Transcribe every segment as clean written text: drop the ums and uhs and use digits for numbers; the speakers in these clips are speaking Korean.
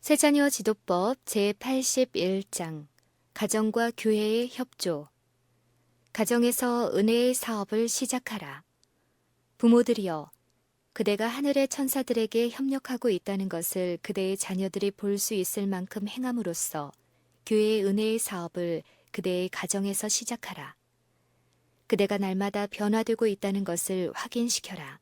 새자녀 지도법 제81장 가정과 교회의 협조. 가정에서 은혜의 사업을 시작하라. 부모들이여, 그대가 하늘의 천사들에게 협력하고 있다는 것을 그대의 자녀들이 볼 수 있을 만큼 행함으로써 교회의 은혜의 사업을 그대의 가정에서 시작하라. 그대가 날마다 변화되고 있다는 것을 확인시켜라.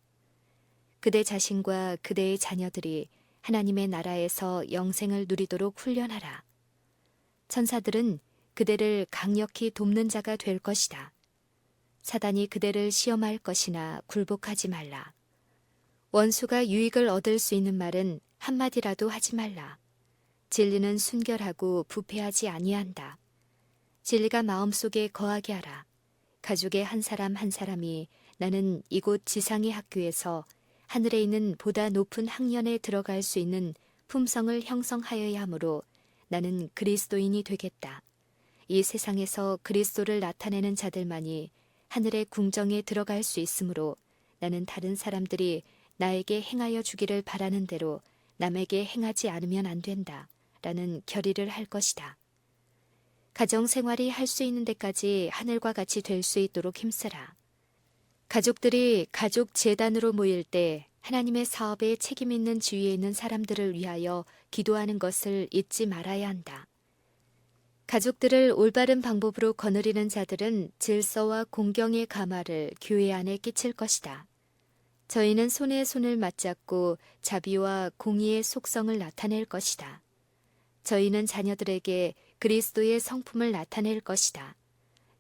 그대 자신과 그대의 자녀들이 하나님의 나라에서 영생을 누리도록 훈련하라. 천사들은 그대를 강력히 돕는 자가 될 것이다. 사단이 그대를 시험할 것이나 굴복하지 말라. 원수가 유익을 얻을 수 있는 말은 한마디라도 하지 말라. 진리는 순결하고 부패하지 아니한다. 진리가 마음속에 거하게 하라. 가족의 한 사람 한 사람이 나는 이곳 지상의 학교에서 하늘에 있는 보다 높은 학년에 들어갈 수 있는 품성을 형성하여야 하므로 나는 그리스도인이 되겠다. 이 세상에서 그리스도를 나타내는 자들만이 하늘의 궁정에 들어갈 수 있으므로 나는 다른 사람들이 나에게 행하여 주기를 바라는 대로 남에게 행하지 않으면 안 된다. 라는 결의를 할 것이다. 가정생활이 할 수 있는 데까지 하늘과 같이 될 수 있도록 힘쓰라. 가족들이 가족 재단으로 모일 때 하나님의 사업에 책임 있는 지위에 있는 사람들을 위하여 기도하는 것을 잊지 말아야 한다. 가족들을 올바른 방법으로 거느리는 자들은 질서와 공경의 가마를 교회 안에 끼칠 것이다. 저희는 손에 손을 맞잡고 자비와 공의의 속성을 나타낼 것이다. 저희는 자녀들에게 그리스도의 성품을 나타낼 것이다.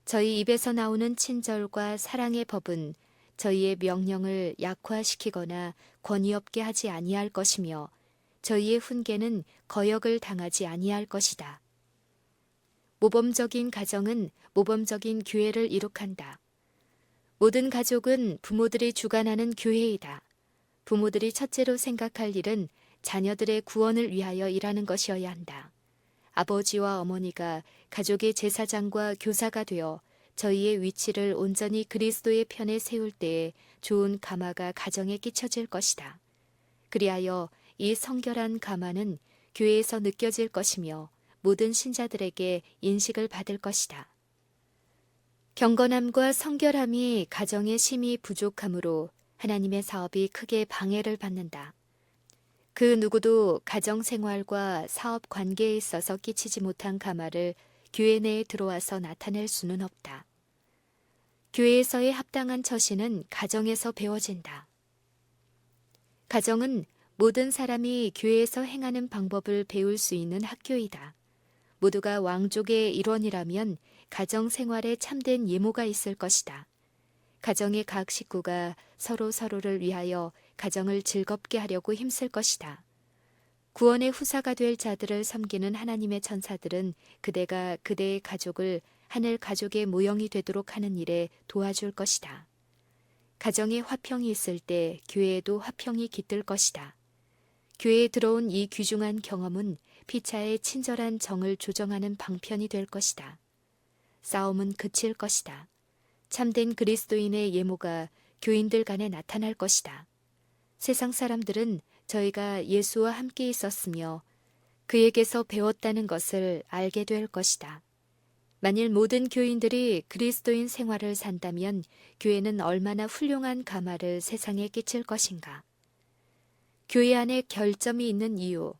저희 입에서 나오는 친절과 사랑의 법은 저희의 명령을 약화시키거나 권위 없게 하지 아니할 것이며 저희의 훈계는 거역을 당하지 아니할 것이다. 모범적인 가정은 모범적인 교회를 이룩한다. 모든 가족은 부모들이 주관하는 교회이다. 부모들이 첫째로 생각할 일은 자녀들의 구원을 위하여 일하는 것이어야 한다. 아버지와 어머니가 가족의 제사장과 교사가 되어 저희의 위치를 온전히 그리스도의 편에 세울 때에 좋은 가마가 가정에 끼쳐질 것이다. 그리하여 이 성결한 가마는 교회에서 느껴질 것이며 모든 신자들에게 인식을 받을 것이다. 경건함과 성결함이 가정의 심히 부족하므로 하나님의 사업이 크게 방해를 받는다. 그 누구도 가정생활과 사업 관계에 있어서 끼치지 못한 가마를 교회 내에 들어와서 나타낼 수는 없다. 교회에서의 합당한 처신은 가정에서 배워진다. 가정은 모든 사람이 교회에서 행하는 방법을 배울 수 있는 학교이다. 모두가 왕족의 일원이라면 가정생활에 참된 예모가 있을 것이다. 가정의 각 식구가 서로를 위하여 가정을 즐겁게 하려고 힘쓸 것이다. 구원의 후사가 될 자들을 섬기는 하나님의 천사들은 그대가 그대의 가족을 하늘 가족의 모형이 되도록 하는 일에 도와줄 것이다. 가정에 화평이 있을 때 교회에도 화평이 깃들 것이다. 교회에 들어온 이 귀중한 경험은 피차의 친절한 정을 조정하는 방편이 될 것이다. 싸움은 그칠 것이다. 참된 그리스도인의 예모가 교인들 간에 나타날 것이다. 세상 사람들은 저희가 예수와 함께 있었으며 그에게서 배웠다는 것을 알게 될 것이다. 만일 모든 교인들이 그리스도인 생활을 산다면 교회는 얼마나 훌륭한 가마를 세상에 끼칠 것인가. 교회 안에 결점이 있는 이유.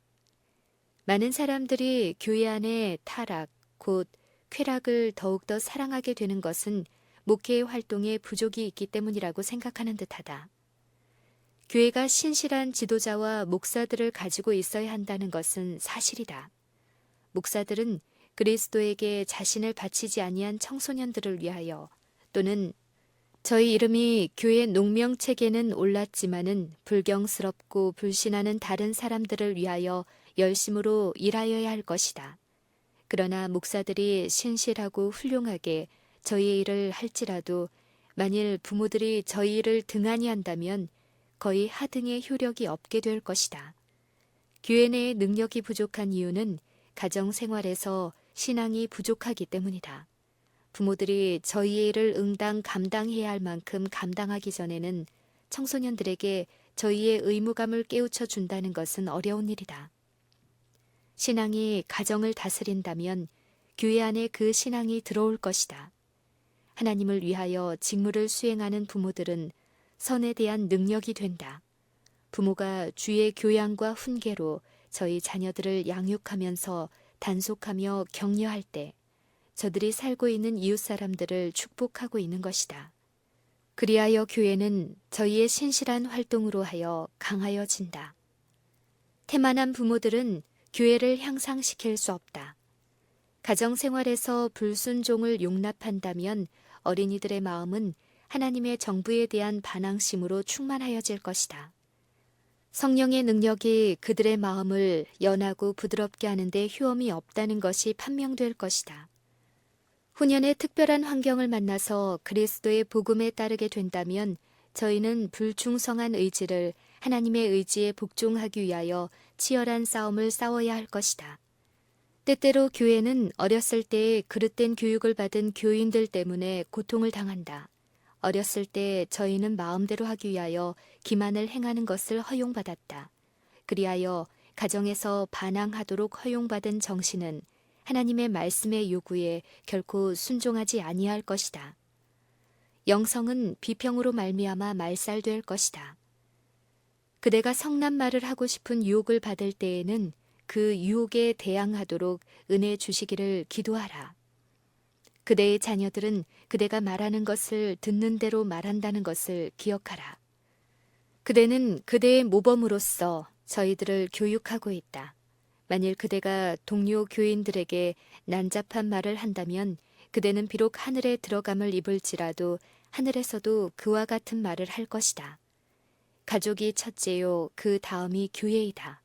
많은 사람들이 교회 안에 타락, 곧 쾌락을 더욱더 사랑하게 되는 것은 목회의 활동에 부족이 있기 때문이라고 생각하는 듯하다. 교회가 신실한 지도자와 목사들을 가지고 있어야 한다는 것은 사실이다. 목사들은 그리스도에게 자신을 바치지 아니한 청소년들을 위하여 또는 저희 이름이 교회 농명책에는 올랐지만은 불경스럽고 불신하는 다른 사람들을 위하여 열심으로 일하여야 할 것이다. 그러나 목사들이 신실하고 훌륭하게 저희의 일을 할지라도 만일 부모들이 저희 일을 등한히 한다면 거의 하등의 효력이 없게 될 것이다. 교회 내의 능력이 부족한 이유는 가정생활에서 신앙이 부족하기 때문이다. 부모들이 저희의 일을 응당 감당해야 할 만큼 감당하기 전에는 청소년들에게 저희의 의무감을 깨우쳐 준다는 것은 어려운 일이다. 신앙이 가정을 다스린다면 교회 안에 그 신앙이 들어올 것이다. 하나님을 위하여 직무를 수행하는 부모들은 선에 대한 능력이 된다. 부모가 주의 교양과 훈계로 저희 자녀들을 양육하면서 단속하며 격려할 때 저들이 살고 있는 이웃 사람들을 축복하고 있는 것이다. 그리하여 교회는 저희의 신실한 활동으로 하여 강하여진다. 태만한 부모들은 교회를 향상시킬 수 없다. 가정생활에서 불순종을 용납한다면 어린이들의 마음은 하나님의 정부에 대한 반항심으로 충만하여질 것이다. 성령의 능력이 그들의 마음을 연하고 부드럽게 하는데 휴엄이 없다는 것이 판명될 것이다. 후년에 특별한 환경을 만나서 그리스도의 복음에 따르게 된다면 저희는 불충성한 의지를 하나님의 의지에 복종하기 위하여 치열한 싸움을 싸워야 할 것이다. 때때로 교회는 어렸을 때에 그릇된 교육을 받은 교인들 때문에 고통을 당한다. 어렸을 때 저희는 마음대로 하기 위하여 기만을 행하는 것을 허용받았다. 그리하여 가정에서 반항하도록 허용받은 정신은 하나님의 말씀의 요구에 결코 순종하지 아니할 것이다. 영성은 비평으로 말미암아 말살될 것이다. 그대가 성난 말을 하고 싶은 유혹을 받을 때에는 그 유혹에 대항하도록 은혜 주시기를 기도하라. 그대의 자녀들은 그대가 말하는 것을 듣는 대로 말한다는 것을 기억하라. 그대는 그대의 모범으로서 저희들을 교육하고 있다. 만일 그대가 동료 교인들에게 난잡한 말을 한다면 그대는 비록 하늘에 들어감을 입을지라도 하늘에서도 그와 같은 말을 할 것이다. 가족이 첫째요, 그 다음이 교회이다.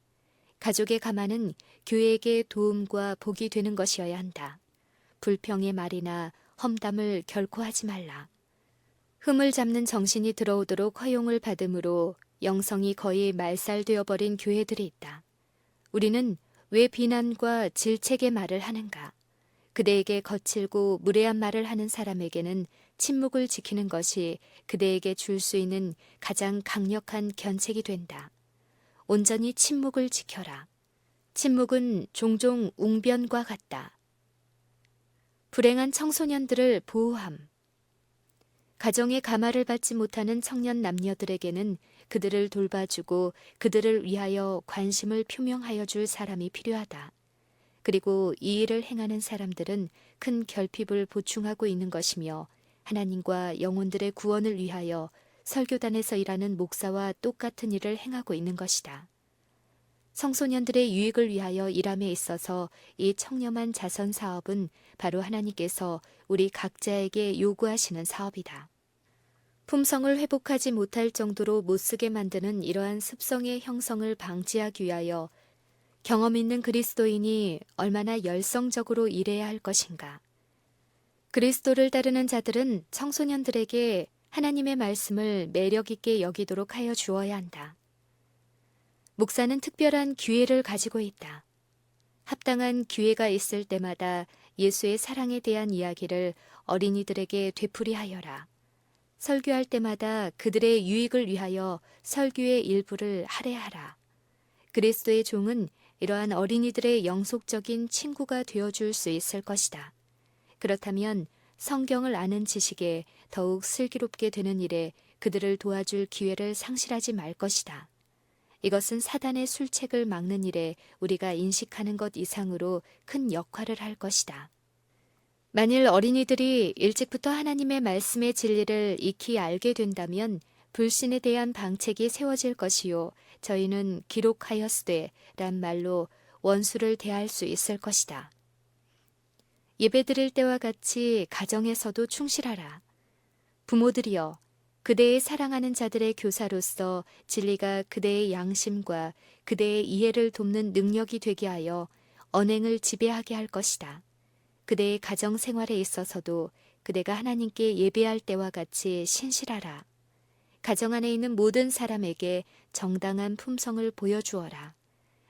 가족의 가만은 교회에게 도움과 복이 되는 것이어야 한다. 불평의 말이나 험담을 결코 하지 말라. 흠을 잡는 정신이 들어오도록 허용을 받음으로 영성이 거의 말살되어 버린 교회들이 있다. 우리는 왜 비난과 질책의 말을 하는가? 그대에게 거칠고 무례한 말을 하는 사람에게는 침묵을 지키는 것이 그대에게 줄 수 있는 가장 강력한 견책이 된다. 온전히 침묵을 지켜라. 침묵은 종종 웅변과 같다. 불행한 청소년들을 보호함. 가정의 가마를 받지 못하는 청년 남녀들에게는 그들을 돌봐주고 그들을 위하여 관심을 표명하여 줄 사람이 필요하다. 그리고 이 일을 행하는 사람들은 큰 결핍을 보충하고 있는 것이며 하나님과 영혼들의 구원을 위하여 설교단에서 일하는 목사와 똑같은 일을 행하고 있는 것이다. 청소년들의 유익을 위하여 일함에 있어서 이 청렴한 자선 사업은 바로 하나님께서 우리 각자에게 요구하시는 사업이다. 품성을 회복하지 못할 정도로 못쓰게 만드는 이러한 습성의 형성을 방지하기 위하여 경험 있는 그리스도인이 얼마나 열성적으로 일해야 할 것인가. 그리스도를 따르는 자들은 청소년들에게 하나님의 말씀을 매력 있게 여기도록 하여 주어야 한다. 목사는 특별한 기회를 가지고 있다. 합당한 기회가 있을 때마다 예수의 사랑에 대한 이야기를 어린이들에게 되풀이하여라. 설교할 때마다 그들의 유익을 위하여 설교의 일부를 할애하라. 그리스도의 종은 이러한 어린이들의 영속적인 친구가 되어줄 수 있을 것이다. 그렇다면 성경을 아는 지식에 더욱 슬기롭게 되는 일에 그들을 도와줄 기회를 상실하지 말 것이다. 이것은 사단의 술책을 막는 일에 우리가 인식하는 것 이상으로 큰 역할을 할 것이다. 만일 어린이들이 일찍부터 하나님의 말씀의 진리를 익히 알게 된다면 불신에 대한 방책이 세워질 것이요 저희는 기록하였으되 란 말로 원수를 대할 수 있을 것이다. 예배드릴 때와 같이 가정에서도 충실하라. 부모들이여 그대의 사랑하는 자들의 교사로서 진리가 그대의 양심과 그대의 이해를 돕는 능력이 되게 하여 언행을 지배하게 할 것이다. 그대의 가정 생활에 있어서도 그대가 하나님께 예배할 때와 같이 신실하라. 가정 안에 있는 모든 사람에게 정당한 품성을 보여주어라.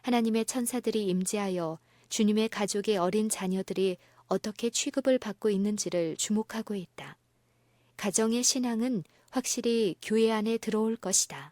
하나님의 천사들이 임재하여 주님의 가족의 어린 자녀들이 어떻게 취급을 받고 있는지를 주목하고 있다. 가정의 신앙은 확실히 교회 안에 들어올 것이다.